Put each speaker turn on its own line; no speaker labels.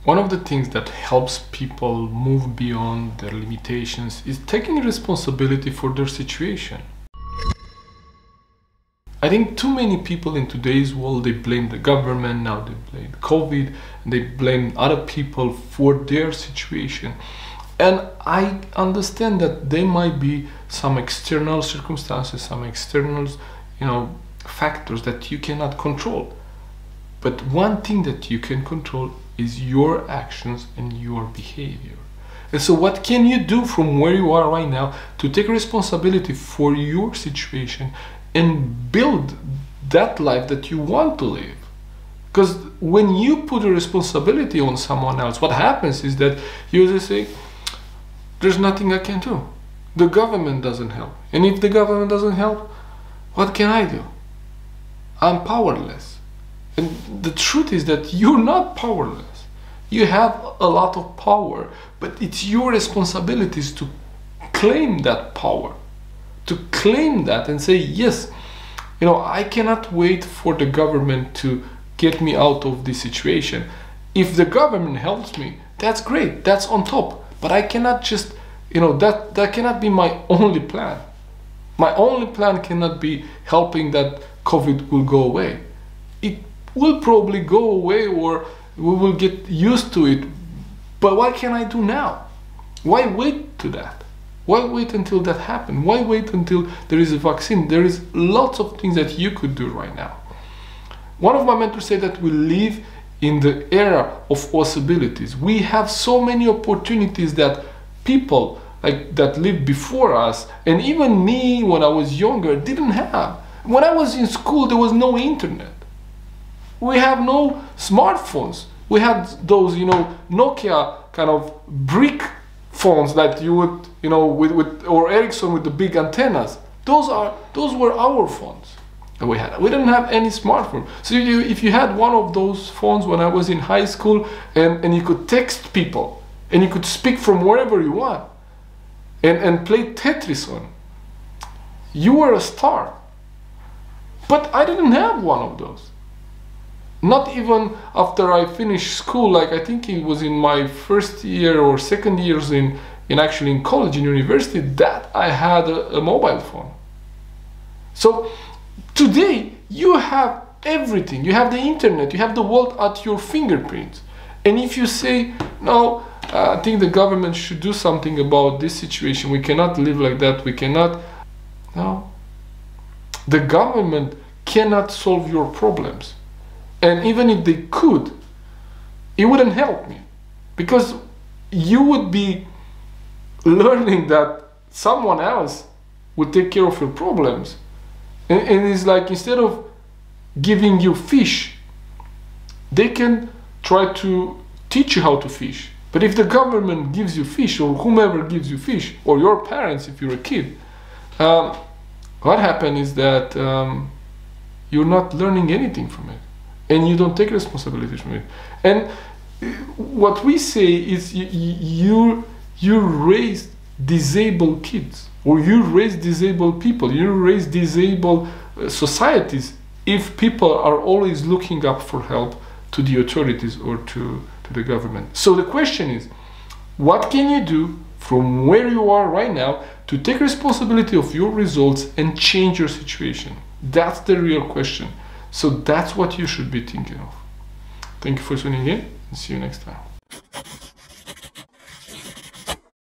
One of the things that helps people move beyond their limitations is taking responsibility for their situation. I think too many people in today's world, they blame the government, now they blame COVID, and they blame other people for their situation. And I understand that there might be some external circumstances, some external, factors that you cannot control. But one thing that you can control is your actions and your behavior. And so what can you do from where you are right now to take responsibility for your situation and build that life that you want to live? Because when you put a responsibility on someone else, what happens is that you just say, there's nothing I can do. The government doesn't help. And if the government doesn't help, what can I do? I'm powerless. And the truth is that you're not powerless. You have a lot of power, but it's your responsibilities to claim that power, to claim that and say, yes, I cannot wait for the government to get me out of this situation. If the government helps me, that's great, that's on top. But I cannot just, that cannot be my only plan. My only plan cannot be helping that COVID will go away. It will probably go away, or we will get used to it. But what can I do now? Why wait to that? Why wait until that happens? Why wait until there is a vaccine? There is lots of things that you could do right now. One of my mentors said that we live in the era of possibilities. We have so many opportunities that people that lived before us, and even me when I was younger, didn't have. When I was in school, there was no internet. We have no smartphones. We had those, Nokia kind of brick phones that you would, or Ericsson with the big antennas. Those were our phones that we had. We didn't have any smartphone. So if you had one of those phones when I was in high school, and you could text people, and you could speak from wherever you want, and play Tetris on, you were a star. But I didn't have one of those. Not even after I finished school, I think it was in my first year or second years in college, in university, that I had a mobile phone. So today you have everything. You have the internet, you have the world at your fingerprints. And if you say, no, I think the government should do something about this situation, we cannot live like that, we cannot. No. The government cannot solve your problems. And even if they could, it wouldn't help me. Because you would be learning that someone else would take care of your problems. And it's like, instead of giving you fish, they can try to teach you how to fish. But if the government gives you fish, or whomever gives you fish, or your parents if you're a kid, what happens is that you're not learning anything from it, and you don't take responsibility from it. And what we say is you raise disabled kids, or you raise disabled people, you raise disabled societies if people are always looking up for help to the authorities or to the government. So the question is, what can you do from where you are right now to take responsibility of your results and change your situation? That's the real question. So that's what you should be thinking of. Thank you for tuning in, and see you next time.